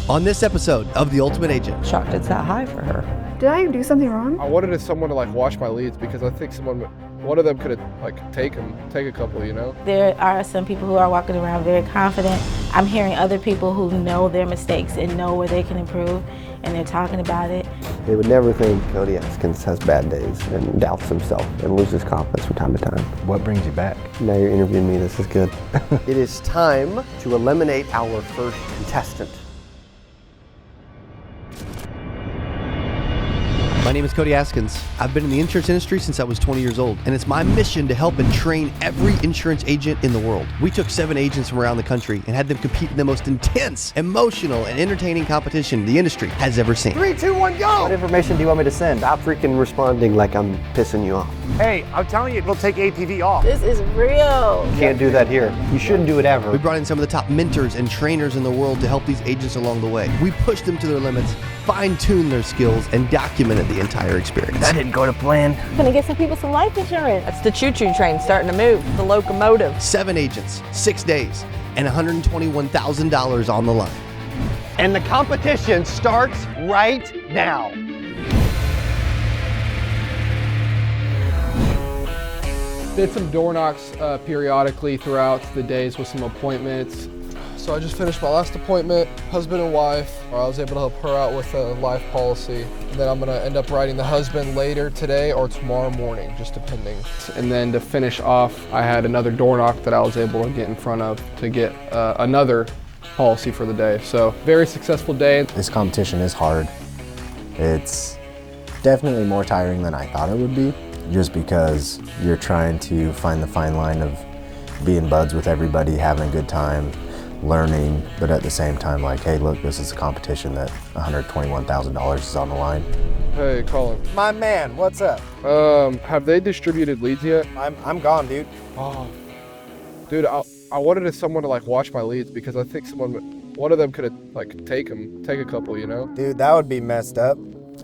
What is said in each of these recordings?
On this episode of The Ultimate Agent. Shocked it's that high for her. Did I do something wrong? I wanted someone to watch my leads because I think one of them could take a couple, you know? There are some people who are walking around very confident. I'm hearing other people who know their mistakes and know where they can improve, and they're talking about it. They would never think Cody Askins has bad days and doubts himself and loses confidence from time to time. What brings you back? Now you're interviewing me, this is good. It is time to eliminate our first contestant. My name is Cody Askins. I've been in the insurance industry since I was 20 years old, and it's my mission to help and train every insurance agent in the world. We took 7 agents from around the country and had them compete in the most intense, emotional, and entertaining competition the industry has ever seen. 3, 2, 1, go! What information do you want me to send? Stop freaking responding like I'm pissing you off. Hey, I'm telling you, we'll take ATV off. This is real. You can't do that here. You shouldn't do it ever. We brought in some of the top mentors and trainers in the world to help these agents along the way. We pushed them to their limits, fine-tuned their skills, and documented the entire experience. That didn't go to plan. Gonna get some people some life insurance. That's the choo-choo train starting to move, the locomotive. 7 agents, 6 days, and $121,000 on the line. And the competition starts right now. Did some door knocks periodically throughout the days with some appointments. So I just finished my last appointment, husband and wife. I was able to help her out with a life policy. And then I'm gonna end up writing the husband later today or tomorrow morning, just depending. And then to finish off, I had another door knock that I was able to get in front of to get another policy for the day. So very successful day. This competition is hard. It's definitely more tiring than I thought it would be, just because you're trying to find the fine line of being buds with everybody, having a good time, learning, but at the same time hey, look, this is a competition that $121,000 is on the line. Hey, Colin. My man, what's up? Have they distributed leads yet? I'm gone, dude. Oh, dude, I wanted someone to watch my leads because I think one of them could take a couple, you know? Dude, that would be messed up.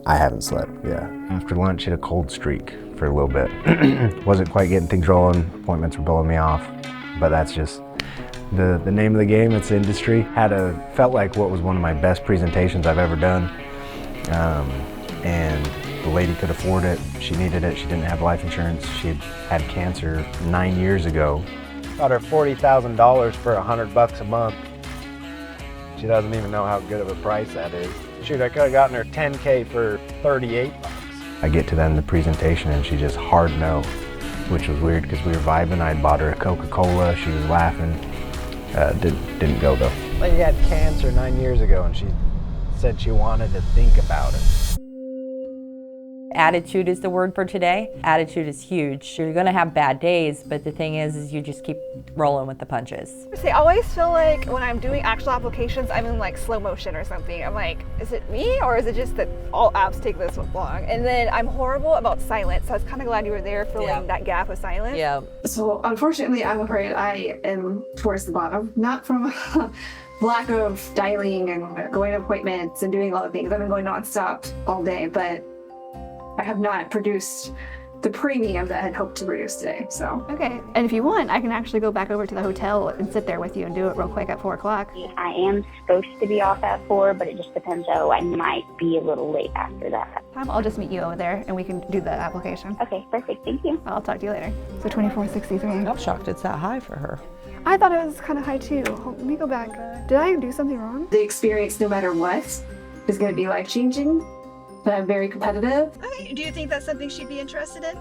I haven't slept, yeah. After lunch, hit a cold streak for a little bit. Wasn't quite getting things rolling, appointments were blowing me off, but that's just the name of the game. It's the industry. Felt like what was one of my best presentations I've ever done. And the lady could afford it. She needed it. She didn't have life insurance. She had cancer 9 years ago. Got her $40,000 for $100 a month. She doesn't even know how good of a price that is. Shoot, I could have gotten her $10K for $38. I get to the end of the presentation and she just hard no, which was weird because we were vibing. I bought her a Coca-Cola. She was laughing. Didn't go though. Lady had cancer 9 years ago and she said she wanted to think about it. Attitude is the word for today. Attitude is huge. You're gonna have bad days, but the thing is you just keep rolling with the punches. I always feel like when I'm doing actual applications, I'm in slow motion or something. I'm like, is it me or is it just that all apps take this long? And then I'm horrible about silence, so I was kind of glad you were there filling that gap of silence. Yeah. So unfortunately, I'm afraid I am towards the bottom, not from lack of dialing and going to appointments and doing all the things. I've been going nonstop all day, but I have not produced the premium that I had hoped to produce today, so. Okay, and if you want, I can actually go back over to the hotel and sit there with you and do it real quick at 4 o'clock. I am supposed to be off at 4, but it just depends. So I might be a little late after that. I'll just meet you over there and we can do the application. Okay, perfect, thank you. I'll talk to you later. So 2463. I'm shocked it's that high for her. I thought it was kind of high too. Let me go back. Did I do something wrong? The experience, no matter what, is gonna be life-changing, but I'm very competitive. Okay, do you think that's something she'd be interested in?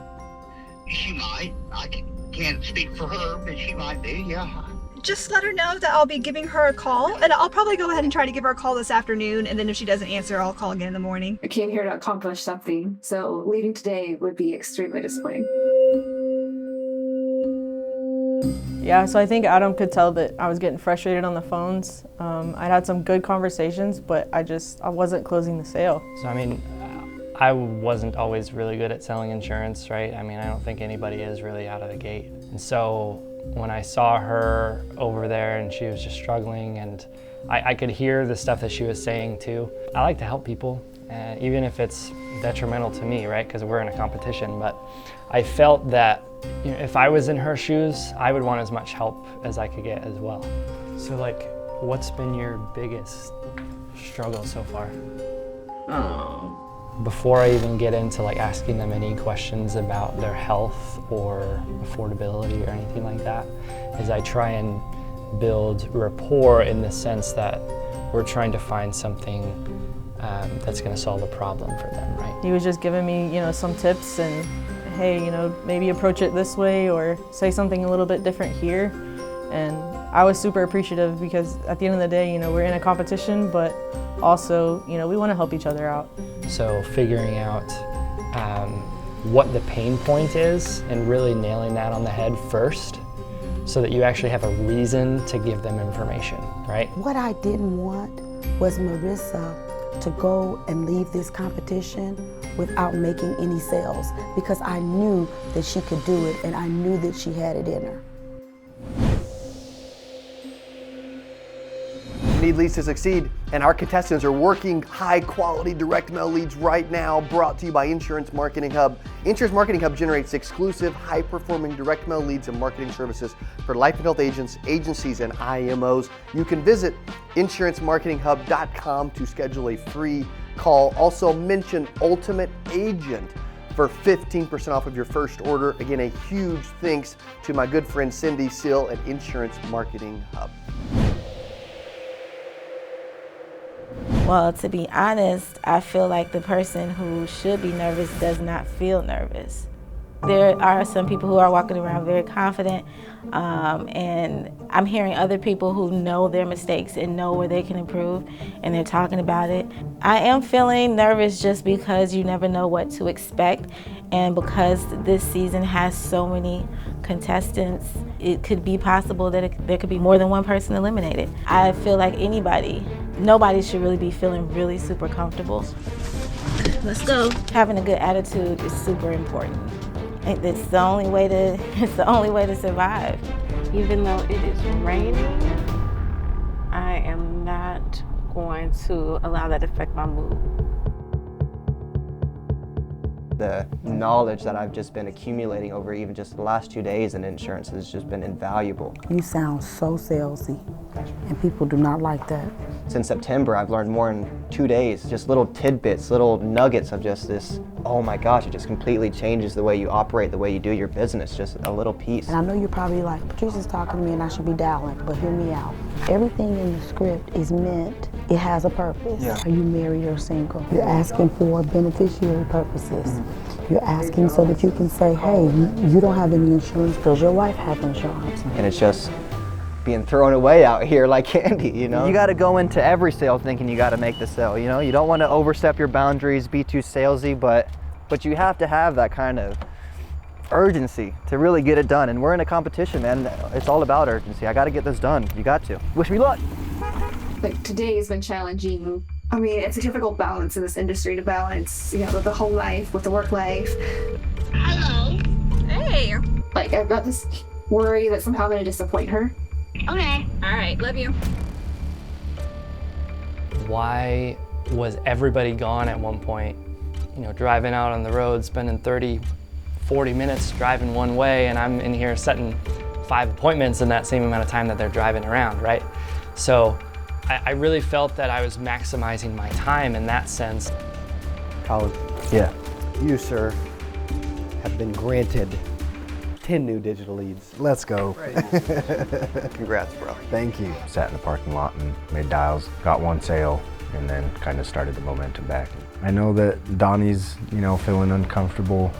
She might. I can't speak for her, but she might be, yeah. Just let her know that I'll be giving her a call, and I'll probably go ahead and try to give her a call this afternoon, and then if she doesn't answer, I'll call again in the morning. I came here to accomplish something, so leaving today would be extremely disappointing. Yeah, so I think Adam could tell that I was getting frustrated on the phones. I'd had some good conversations, but I wasn't closing the sale. So I wasn't always really good at selling insurance, right? I don't think anybody is really out of the gate. And so when I saw her over there and she was just struggling, and I could hear the stuff that she was saying too. I like to help people, even if it's detrimental to me, right? Because we're in a competition, but I felt that if I was in her shoes, I would want as much help as I could get as well. So What's been your biggest struggle so far? Before I even get into like asking them any questions about their health or affordability or anything like that, is I try and build rapport in the sense that we're trying to find something that's going to solve a problem for them, right? He was just giving me, some tips and, hey, maybe approach it this way or say something a little bit different here. And I was super appreciative because at the end of the day, we're in a competition, but also, we want to help each other out. So figuring out what the pain point is and really nailing that on the head first so that you actually have a reason to give them information, right? What I didn't want was Marissa to go and leave this competition without making any sales because I knew that she could do it and I knew that she had it in her. Need leads to succeed, and our contestants are working high-quality direct mail leads right now, brought to you by Insurance Marketing Hub. Insurance Marketing Hub generates exclusive, high-performing direct mail leads and marketing services for life and health agents, agencies, and IMOs. You can visit insurancemarketinghub.com to schedule a free call. Also mention Ultimate Agent for 15% off of your first order. Again, a huge thanks to my good friend Cindy Seal at Insurance Marketing Hub. Well, to be honest, I feel like the person who should be nervous does not feel nervous. There are some people who are walking around very confident, and I'm hearing other people who know their mistakes and know where they can improve, and they're talking about it. I am feeling nervous just because you never know what to expect, and because this season has so many contestants, it could be possible that there could be more than one person eliminated. I feel like nobody should really be feeling really super comfortable. Let's go. Having a good attitude is super important. It's the only way to survive. Even though it is raining, I am not going to allow that to affect my mood. The knowledge that I've just been accumulating over even just the last 2 days in insurance has just been invaluable. You sound so salesy, and people do not like that. Since September, I've learned more in 2 days, just little tidbits, little nuggets of just this, oh my gosh, it just completely changes the way you operate, the way you do your business, just a little piece. And I know you're probably like, Patricia's talking to me and I should be dialing, but hear me out. Everything in the script is meant, it has a purpose. Yeah. Are you married or single? You're asking for beneficiary purposes. You're asking so that you can say, hey, you don't have any insurance, does your wife have insurance? And it's just being thrown away out here like candy, You got to go into every sale thinking you got to make the sale, You don't want to overstep your boundaries, be too salesy, but you have to have that kind of urgency to really get it done. And we're in a competition, man. It's all about urgency. I got to get this done. You got to. Wish me luck. Like, today has been challenging. I mean, it's a difficult balance in this industry to balance, the whole life with the work life. Hello. Hey. Like, I've got this worry that somehow I'm going to disappoint her. Okay. All right, love you. Why was everybody gone at one point? Driving out on the road, spending 30, 40 minutes driving one way, and I'm in here setting 5 appointments in that same amount of time that they're driving around, right? So I really felt that I was maximizing my time in that sense. Colin. Yeah. You, sir, have been granted 10 new digital leads. Let's go. Congrats, bro. Thank you. Sat in the parking lot and made dials, got one sale, and then kind of started the momentum back. I know that Donnie's, feeling uncomfortable.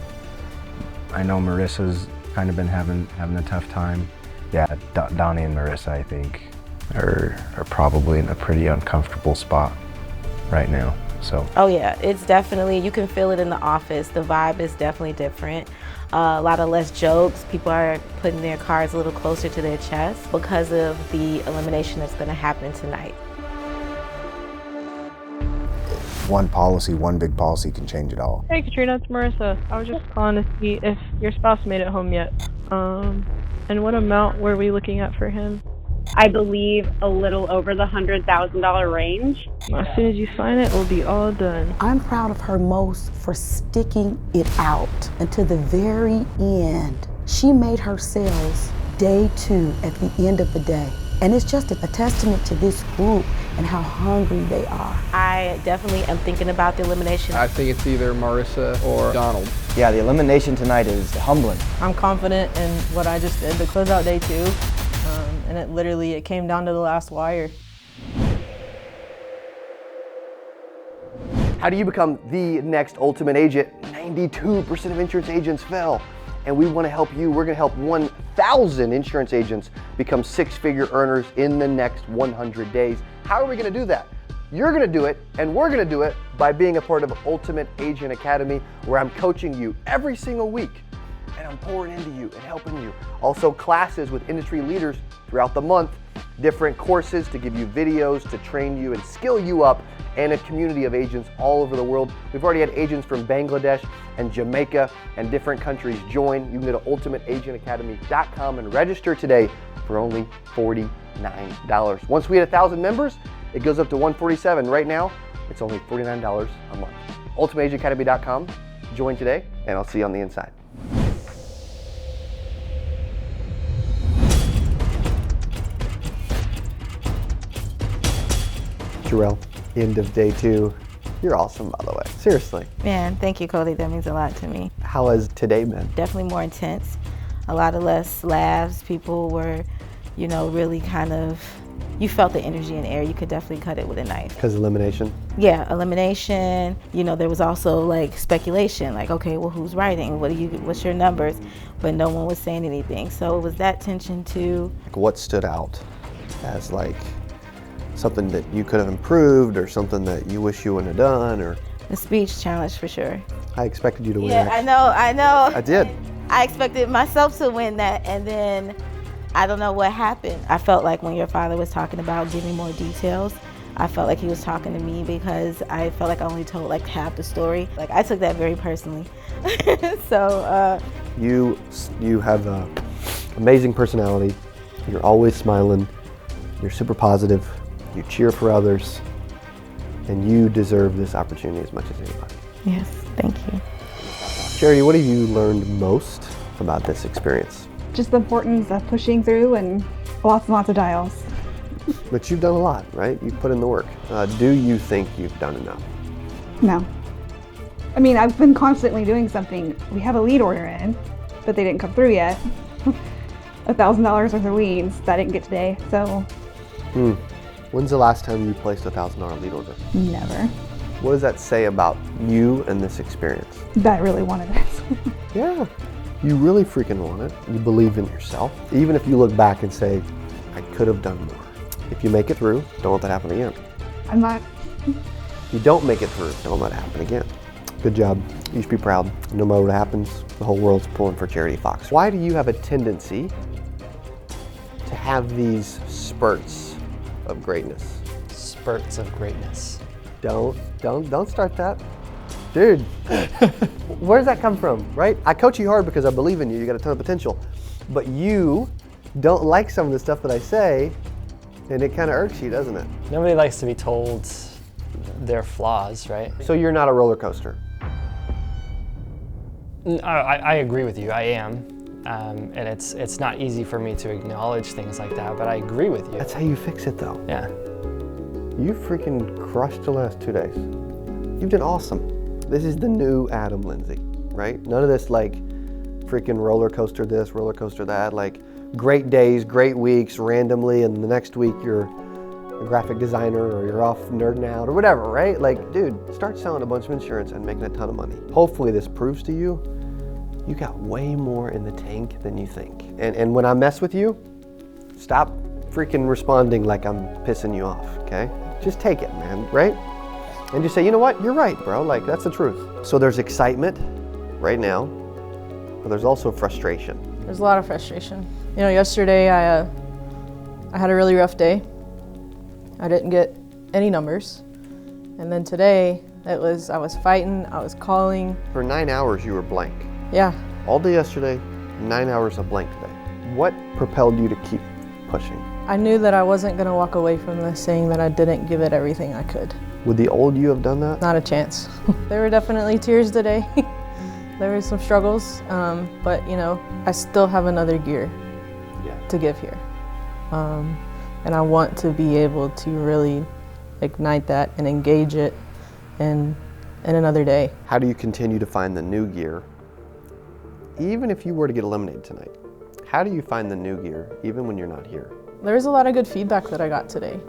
I know Marissa's kind of been having a tough time. Yeah, Donnie and Marissa, I think, are probably in a pretty uncomfortable spot right now. So. Oh yeah, it's definitely, you can feel it in the office. The vibe is definitely different. A lot of less jokes. People are putting their cards a little closer to their chest because of the elimination that's going to happen tonight. One big policy can change it all. Hey Katrina, it's Marissa. I was just calling to see if your spouse made it home yet. And what amount were we looking at for him? I believe a little over the $100,000 range. As soon as you sign it, we'll be all done. I'm proud of her most for sticking it out until the very end. She made her sales day 2 at the end of the day. And it's just a testament to this group and how hungry they are. I definitely am thinking about the elimination. I think it's either Marissa or Donald. Yeah, the elimination tonight is humbling. I'm confident in what I just did to close out day 2, and it came down to the last wire. How do you become the next ultimate agent? 92% of insurance agents fail. And we want to help you. We're going to help 1,000 insurance agents become six-figure earners in the next 100 days. How are we going to do that? You're going to do it, and we're going to do it by being a part of Ultimate Agent Academy, where I'm coaching you every single week, and I'm pouring into you and helping you. Also, classes with industry leaders throughout the month, different courses to give you videos to train you and skill you up, and a community of agents all over the world. We've already had agents from Bangladesh and Jamaica and different countries join. You can go to ultimateagentacademy.com and register today for only $49. Once we hit 1,000 members, it goes up to $147. Right now, it's only $49 a month. ultimateagentacademy.com. Join today, and I'll see you on the inside. Jarrell, end of day 2. You're awesome, by the way. Seriously. Man, thank you, Cody. That means a lot to me. How has today been? Definitely more intense. A lot of less laughs. People were, really kind of, you felt the energy in the air. You could definitely cut it with a knife. Because elimination? Yeah, elimination. There was also like speculation, like, okay, well, who's writing? What's your numbers? But no one was saying anything. So it was that tension too. What stood out as like something that you could have improved, or something that you wish you wouldn't have done, or? The speech challenge for sure. I expected you to win. Yeah, I know. I did. I expected myself to win that, and then I don't know what happened. I felt like when your father was talking about giving more details, I felt like he was talking to me, because I felt like I only told like half the story. Like, I took that very personally. So you have an amazing personality. You're always smiling. You're super positive. You cheer for others, and you deserve this opportunity as much as anybody. Yes, thank you. Charity, what have you learned most about this experience? Just the importance of pushing through and lots and lots of dials. But you've done a lot, right? You've put in the work. Do you think you've done enough? No. I mean, I've been constantly doing something. We have a lead order in, but they didn't come through yet. $1,000 worth of leads that didn't get today, so. When's the last time you placed a $1,000 lead order? Never. What does that say about you and this experience? That I really wanted it. Yeah, you really freaking want it. You believe in yourself. Even if you look back and say, I could have done more. If you make it through, don't let that happen again. I'm not. If you don't make it through, don't let it happen again. Good job. You should be proud. No matter what happens, the whole world's pulling for Charity Fox. Why do you have a tendency to have these spurts of greatness? Spurts of greatness. Don't start that. Dude, where does that come from, right? I coach you hard because I believe in you. You got a ton of potential. But you don't like some of the stuff that I say, and it kind of irks you, doesn't it? Nobody likes to be told their flaws, right? So you're not a roller coaster? I agree with you, I am. And it's not easy for me to acknowledge things like that, but I agree with you. That's how you fix it, though. Yeah. You freaking crushed the last 2 days. You've done awesome. This is the new Adam Lindsay, right? None of this like freaking roller coaster this, roller coaster that, like great days, great weeks randomly, and the next week you're a graphic designer or you're off nerding out or whatever, right? Like, dude, start selling a bunch of insurance and making a ton of money. Hopefully this proves to you, you got way more in the tank than you think. And when I mess with you, stop freaking responding like I'm pissing you off, okay? Just take it, man, right? And just say, you know what, you're right, bro, like that's the truth. So there's excitement right now, but there's also frustration. There's a lot of frustration. Yesterday I had a really rough day. I didn't get any numbers. And then today, I was fighting, I was calling. For 9 hours you were blank. Yeah. All day yesterday, 9 hours of blank today. What propelled you to keep pushing? I knew that I wasn't gonna walk away from this saying that I didn't give it everything I could. Would the old you have done that? Not a chance. There were definitely tears today. There were some struggles, but I still have another gear to give here. and I want to be able to really ignite that and engage it in another day. How do you continue to find the new gear, even if you were to get eliminated tonight? How do you find the new gear, even when you're not here? There's a lot of good feedback that I got today.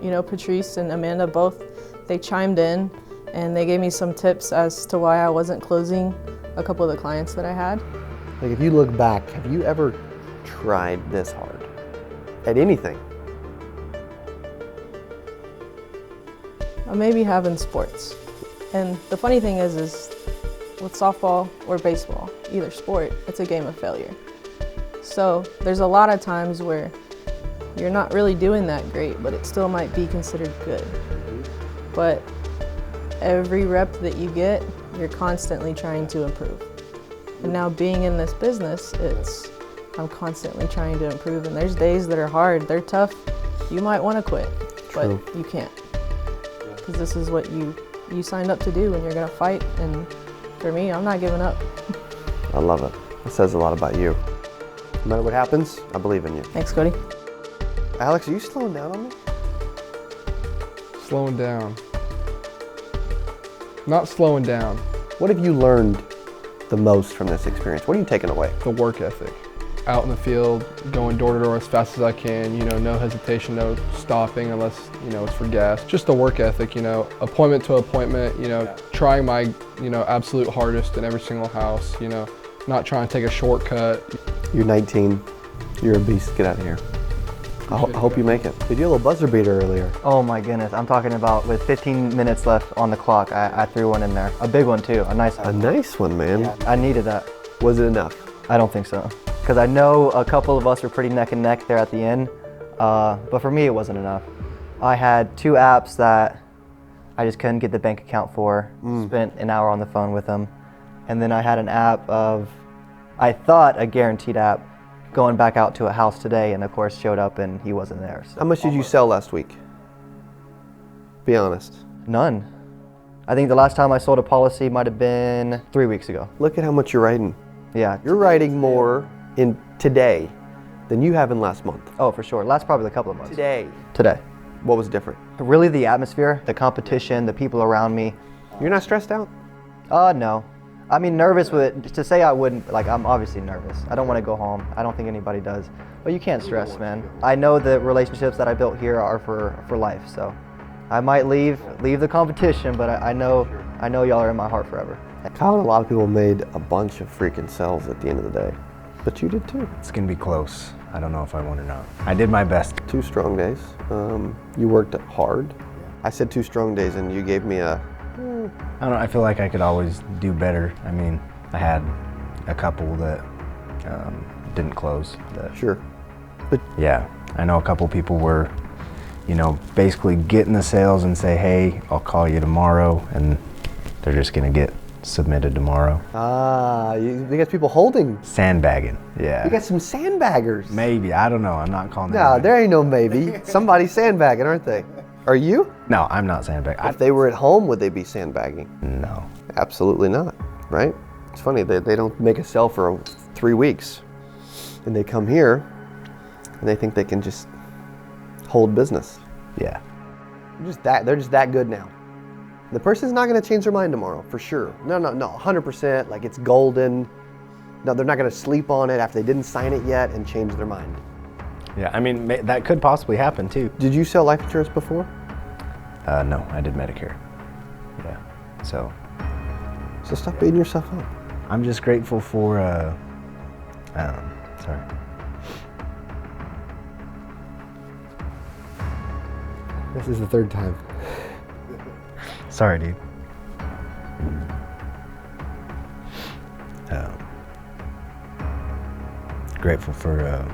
You know, Patrice and Amanda both, they chimed in and they gave me some tips as to why I wasn't closing a couple of the clients that I had. Like, if you look back, have you ever tried this hard at anything? I maybe have in sports. And the funny thing is with softball or baseball, either sport, it's a game of failure. So there's a lot of times where you're not really doing that great, but it still might be considered good. But every rep that you get, you're constantly trying to improve. And now being in this business, I'm constantly trying to improve. And there's days that are hard, they're tough. You might want to quit, but you can't. Because this is what you signed up to do and you're gonna fight. And for me, I'm not giving up. I love it. It says a lot about you. No matter what happens, I believe in you. Thanks, Cody. Alex, are you slowing down on me? Slowing down. Not slowing down. What have you learned the most from this experience? What are you taking away? The work ethic. Out in the field, going door to door as fast as I can, you know, no hesitation, no stopping unless, you know, it's for gas. Just the work ethic, you know, appointment to appointment, you know, trying my, you know, absolute hardest in every single house, you know, not trying to take a shortcut. You're 19, you're a beast, get out of here. I hope you make it. Did you a little buzzer beater earlier? Oh my goodness, I'm talking about with 15 minutes left on the clock, I threw one in there. A big one too, a nice one. A nice one, man. Yeah, I needed that. Was it enough? I don't think so. Because I know a couple of us were pretty neck and neck there at the end, but for me it wasn't enough. I had 2 apps that I just couldn't get the bank account for, spent an hour on the phone with them. And then I had an app of, I thought a guaranteed app, going back out to a house today, and of course showed up and he wasn't there. So. How much did you sell last week? Be honest. None. I think the last time I sold a policy might have been 3 weeks ago. Look at how much you're writing. Yeah. You're writing more in today than you have in last month. Oh, for sure. Last probably a couple of months. Today. Today. What was different? Really the atmosphere, the competition, the people around me. You're not stressed out? No. I mean, nervous to say I wouldn't, like, I'm obviously nervous. I don't want to go home. I don't think anybody does. But you can't stress, man. I know the relationships that I built here are for life, so I might leave the competition, but I know y'all are in my heart forever. Kyle and a lot of people made a bunch of freaking sells at the end of the day, but you did too. It's gonna be close. I don't know if I won or not. I did my best. 2 strong days. You worked hard. I said 2 strong days and you gave me a, I don't know, I feel like I could always do better. I mean, I had a couple that didn't close. Sure. But yeah, I know a couple people were, you know, basically getting the sales and say, hey, I'll call you tomorrow, and they're just gonna get submitted tomorrow. You got people holding. Sandbagging, yeah. You got some sandbaggers. Maybe, I don't know, I'm not calling them. No, there ain't no maybe. Somebody's sandbagging, aren't they? Are you? No, I'm not sandbagging. If they were at home, would they be sandbagging? No. Absolutely not, right? It's funny, they don't make a sell for 3 weeks. And they come here, and they think they can just hold business. Yeah. They're just that good now. The person's not gonna change their mind tomorrow, for sure. No, 100%, like it's golden. No, they're not gonna sleep on it after they didn't sign it yet and change their mind. Yeah, I mean, that could possibly happen too. Did you sell life insurance before? No, I did Medicare. Yeah, so stop beating yourself up. I'm just grateful for, sorry. This is the 3rd time. Sorry, dude. Grateful for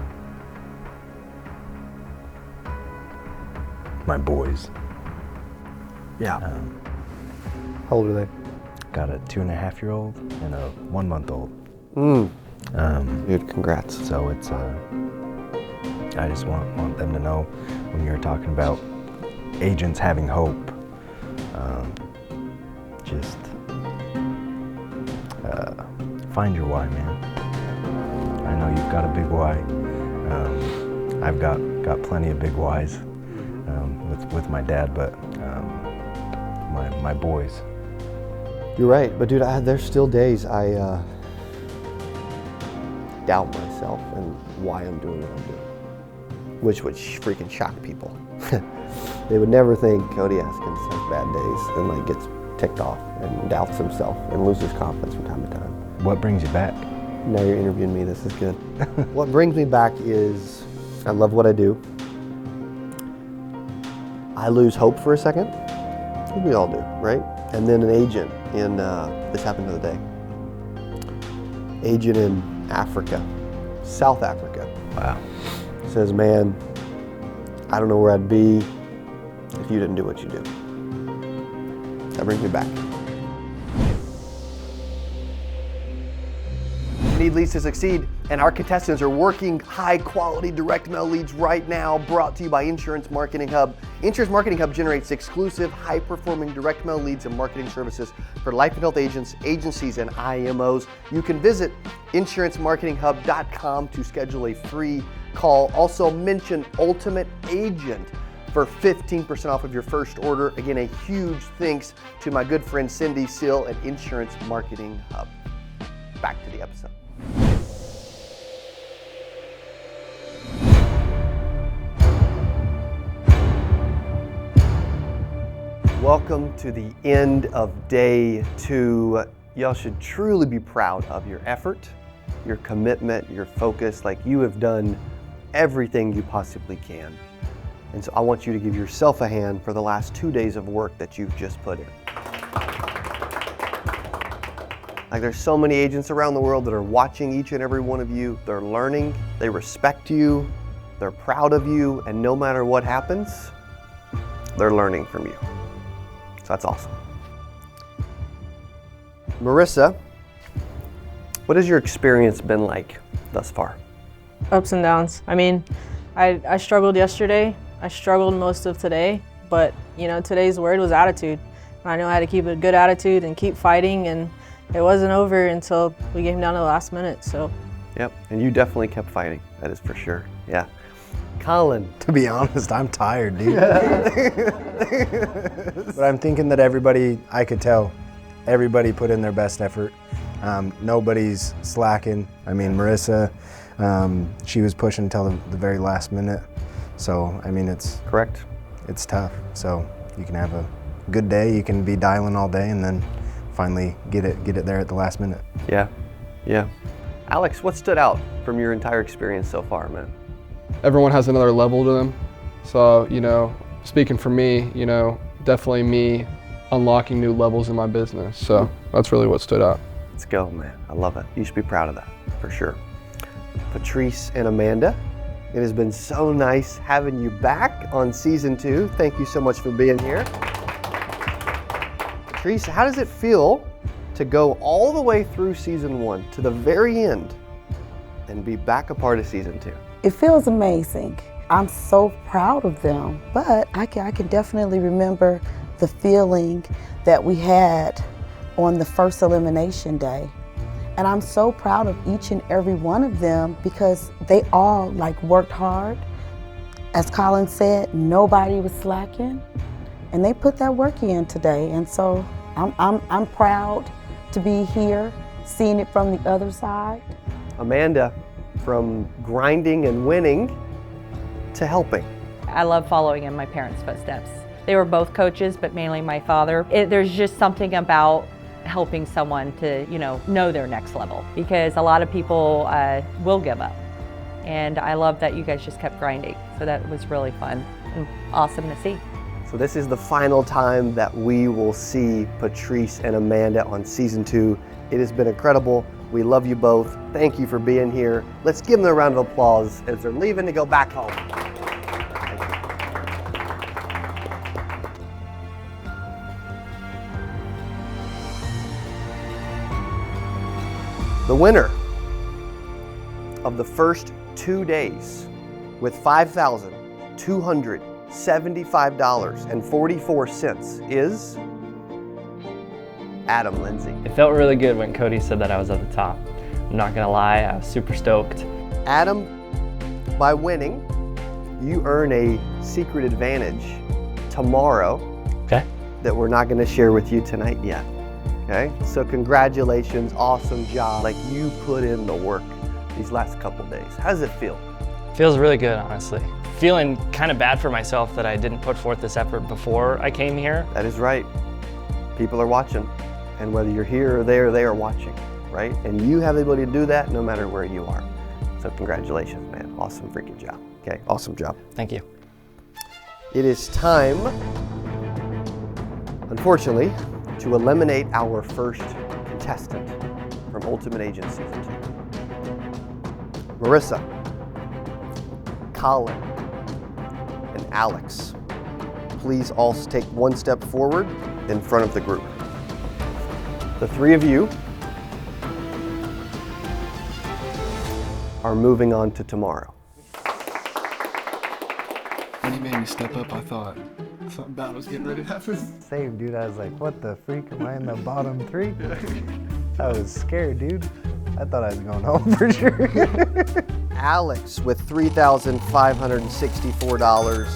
my boys. Yeah. How old are they? Got a 2.5-year-old and a 1-month-old. Dude, congrats. So it's I just want them to know when you're talking about agents having hope. Just find your why, man. I know you've got a big why. I've got got plenty of big whys with my dad, but my boys. You're right, but dude, there's still days I doubt myself and why I'm doing what I'm doing, which would freaking shock people. They would never think Cody Askins has bad days and like gets ticked off and doubts himself and loses confidence from time to time. What brings you back? Now you're interviewing me, this is good. What brings me back is I love what I do. I lose hope for a second. We all do, right? And then an agent in, this happened the other day, agent in Africa, South Africa. Wow. Says, man, I don't know where I'd be if you didn't do what you do. That brings me back. Need leads to succeed, and our contestants are working high-quality direct mail leads right now, brought to you by Insurance Marketing Hub. Insurance Marketing Hub generates exclusive, high-performing direct mail leads and marketing services for life and health agents, agencies, and IMOs. You can visit insurancemarketinghub.com to schedule a free call. Also mention Ultimate Agent for 15% off of your first order. Again, a huge thanks to my good friend Cindy Seal at Insurance Marketing Hub. Back to the episode. Welcome to the end of day 2. Y'all should truly be proud of your effort, your commitment, your focus. Like, you have done everything you possibly can. And so I want you to give yourself a hand for the last 2 days of work that you've just put in. Like, there's so many agents around the world that are watching each and every one of you. They're learning, they respect you, they're proud of you, and no matter what happens, they're learning from you. So that's awesome. Marissa, what has your experience been like thus far? Ups and downs. I mean, I struggled yesterday. I struggled most of today, but you know, today's word was attitude. I know how to keep a good attitude and keep fighting, and it wasn't over until we came down to the last minute, so. Yep, and you definitely kept fighting, that is for sure, yeah. Colin. To be honest, I'm tired, dude. But I'm thinking that everybody, I could tell, everybody put in their best effort. Nobody's slacking. I mean, Marissa, she was pushing until the very last minute. So, I mean, it's correct. It's tough. So you can have a good day, you can be dialing all day, and then finally get it there at the last minute. Yeah, yeah. Alex, what stood out from your entire experience so far, man? Everyone has another level to them. So, you know, speaking for me, you know, definitely me unlocking new levels in my business. So that's really what stood out. Let's go, man. I love it. You should be proud of that, for sure. Patrice and Amanda, it has been so nice having you back on season 2. Thank you so much for being here. Patrice, how does it feel to go all the way through season 1 to the very end and be back a part of season 2? It feels amazing. I'm so proud of them, but I can definitely remember the feeling that we had on the first elimination day. And I'm so proud of each and every one of them because they all worked hard. As Colin said, nobody was slacking, and they put that work in today. And so I'm proud to be here, seeing it from the other side. Amanda, from grinding and winning to helping. I love following in my parents' footsteps. They were both coaches, but mainly my father. There's just something about helping someone to, know their next level, because a lot of people will give up. And I love that you guys just kept grinding. So that was really fun and awesome to see. So this is the final time that we will see Patrice and Amanda on season 2. It has been incredible. We love you both. Thank you for being here. Let's give them a round of applause as they're leaving to go back home. The winner of the first 2 days with $5,275.44 is Adam Lindsay. It felt really good when Cody said that I was at the top. I'm not gonna lie, I was super stoked. Adam, by winning, you earn a secret advantage tomorrow. Okay. That we're not going to share with you tonight yet. Okay? So congratulations, awesome job. Like, you put in the work these last couple days. How does it feel? Feels really good, honestly. Feeling kind of bad for myself that I didn't put forth this effort before I came here. That is right. People are watching. And whether you're here or there, they are watching, right? And you have the ability to do that no matter where you are. So congratulations, man. Awesome freaking job. Okay, awesome job. Thank you. It is time, unfortunately, to eliminate our first contestant from Ultimate Agent Season 2. Marissa, Colin, and Alex, please all take one step forward in front of the group. The three of you are moving on to tomorrow. When he made me step up, I thought something bad was getting ready to happen. Same, dude. I was like, what the freak? Am I in the bottom three? I was scared, dude. I thought I was going home for sure. Alex with $3,564.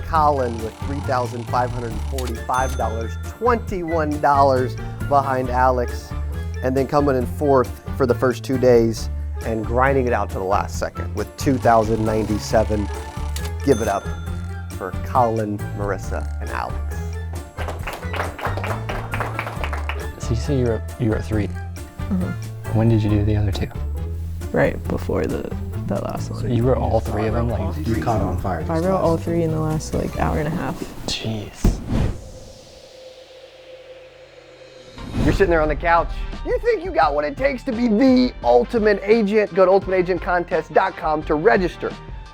Colin with $3,545. $21 behind Alex. And then coming in fourth for the first 2 days and grinding it out to the last second with $2,097. Give it up for Colin, Marissa, and Alex. So you say you were 3. Mm-hmm. When did you do the other 2? Right before that last one. So you wrote all 3 of them? Like, You caught on fire. I wrote all 3 in the last like hour and a half. Jeez. You're sitting there on the couch. You think you got what it takes to be the ultimate agent? Go to ultimateagentcontest.com to register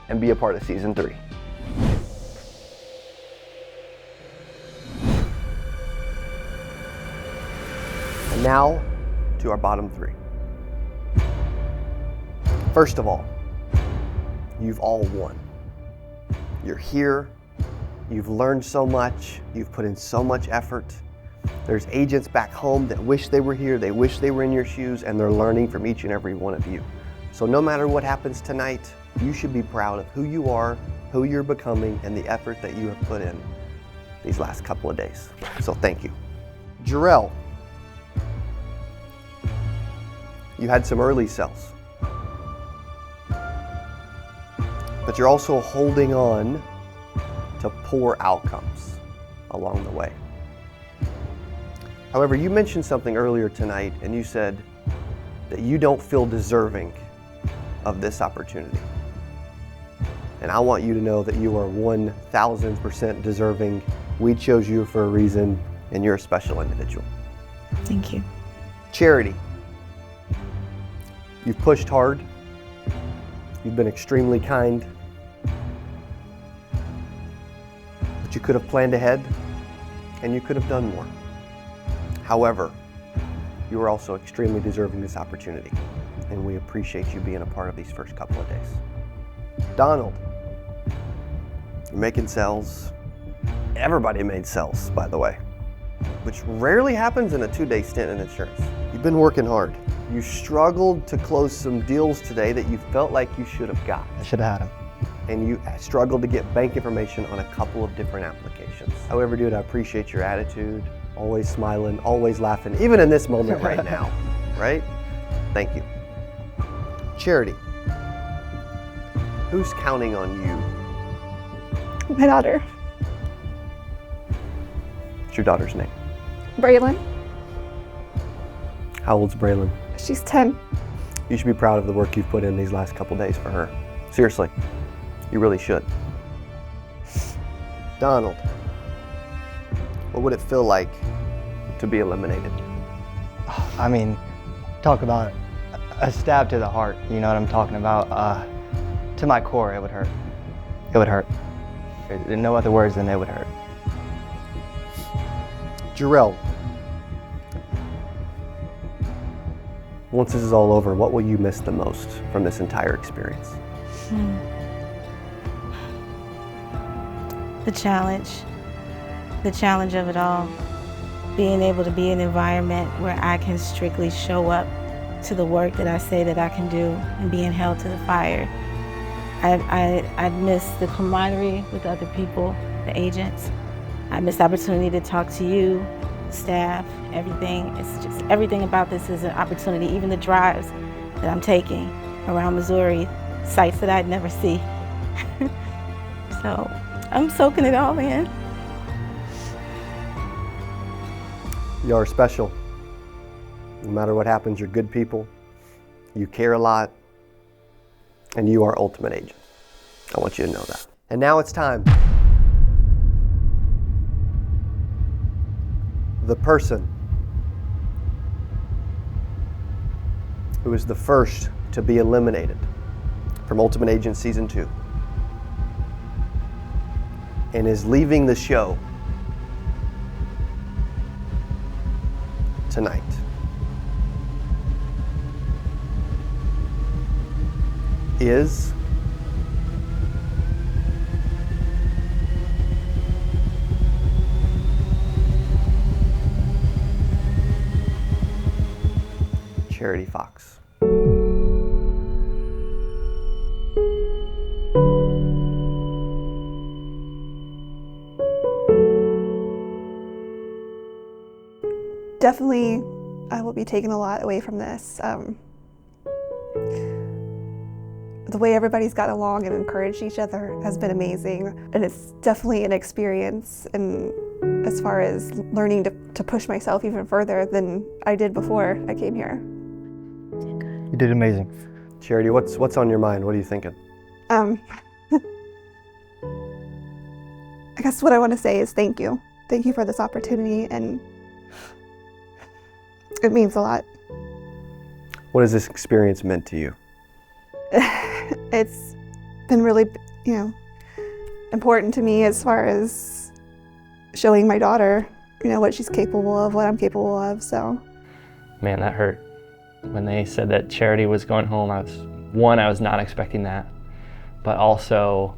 and be a part of Season 3. And now to our bottom 3. First of all, you've all won. You're here, you've learned so much, you've put in so much effort. There's agents back home that wish they were here, they wish they were in your shoes, and they're learning from each and every one of you. So no matter what happens tonight, you should be proud of who you are, who you're becoming, and the effort that you have put in these last couple of days. So thank you. Jarrell, you had some early sells, but you're also holding on to poor outcomes along the way. However, you mentioned something earlier tonight, and you said that you don't feel deserving of this opportunity. And I want you to know that you are 1,000% deserving. We chose you for a reason, and you're a special individual. Thank you. Charity, you've pushed hard. You've been extremely kind. But you could have planned ahead, and you could have done more. However, you are also extremely deserving of this opportunity, and we appreciate you being a part of these first couple of days. Donald, you're making sales. Everybody made sales, by the way, which rarely happens in a 2-day stint in insurance. You've been working hard. You struggled to close some deals today that you felt like you should have got. I should have had him. And you struggled to get bank information on a couple of different applications. However, dude, I appreciate your attitude. Always smiling, always laughing, even in this moment right now, right? Thank you. Charity, who's counting on you? My daughter, What's your daughter's name? Braylon. How old's Braylon? She's 10. You should be proud of the work you've put in these last couple days for her. Seriously, you really should. Donald, what would it feel like to be eliminated? I mean, talk about a stab to the heart, you know what I'm talking about? To my core, it would hurt. It would hurt. No other words than it would hurt. Jarrell, once this is all over, what will you miss the most from this entire experience? The challenge of it all. Being able to be in an environment where I can strictly show up to the work that I say that I can do and being held to the fire. I miss the camaraderie with other people, the agents. I miss the opportunity to talk to you, staff, everything. It's just everything about this is an opportunity, even the drives that I'm taking around Missouri, sites that I'd never see. So I'm soaking it all in. You are special. No matter what happens, you're good people. You care a lot. And you are ultimate agent. I want you to know that. And now it's time. The person who is the first to be eliminated from Ultimate Agent Season 2 and is leaving the show tonight is Charity Fox. Definitely, I will be taking a lot away from this. The way everybody's got along and encouraged each other has been amazing, and it's definitely an experience. And as far as learning to push myself even further than I did before I came here. You did amazing. Charity, what's on your mind? What are you thinking? I guess what I want to say is thank you. Thank you for this opportunity, and it means a lot. What has this experience meant to you? It's been really, important to me as far as showing my daughter, what she's capable of, what I'm capable of, so. Man, that hurt. When they said that Charity was going home, I was not expecting that. But also,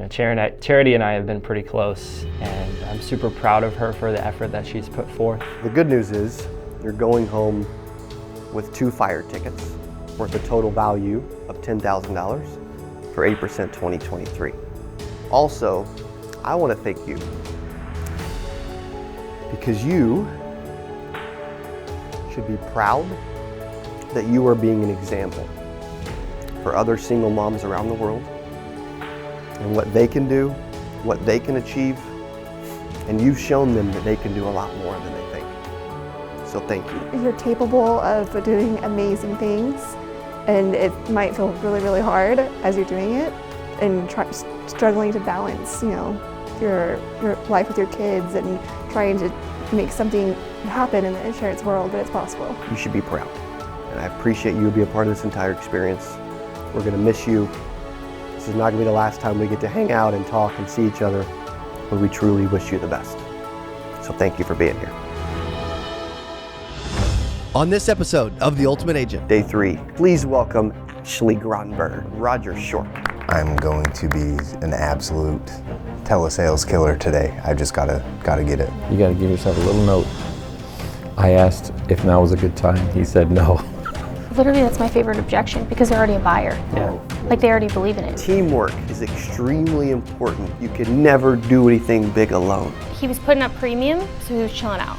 Charity and I have been pretty close, and I'm super proud of her for the effort that she's put forth. The good news is you're going home with 2 fire tickets worth a total value of $10,000 for 8% 2023. Also, I want to thank you because you should be proud that you are being an example for other single moms around the world and what they can do, what they can achieve, and you've shown them that they can do a lot more than they think. So thank you. You're capable of doing amazing things, and it might feel really, really hard as you're doing it and struggling to balance, your life with your kids and trying to make something happen in the insurance world, but it's possible. You should be proud. And I appreciate you being a part of this entire experience. We're gonna miss you. This is not gonna be the last time we get to hang out and talk and see each other, but we truly wish you the best. So thank you for being here. On this episode of The Ultimate Agent, Day 3, please welcome Ashley Gronberg, Roger Short. I'm going to be an absolute telesales killer today. I just gotta get it. You gotta give yourself a little note. I asked if now was a good time. He said no. Literally, that's my favorite objection because they're already a buyer. Yeah. Like they already believe in it. Teamwork is extremely important. You can never do anything big alone. He was putting up premium, so he was chilling out.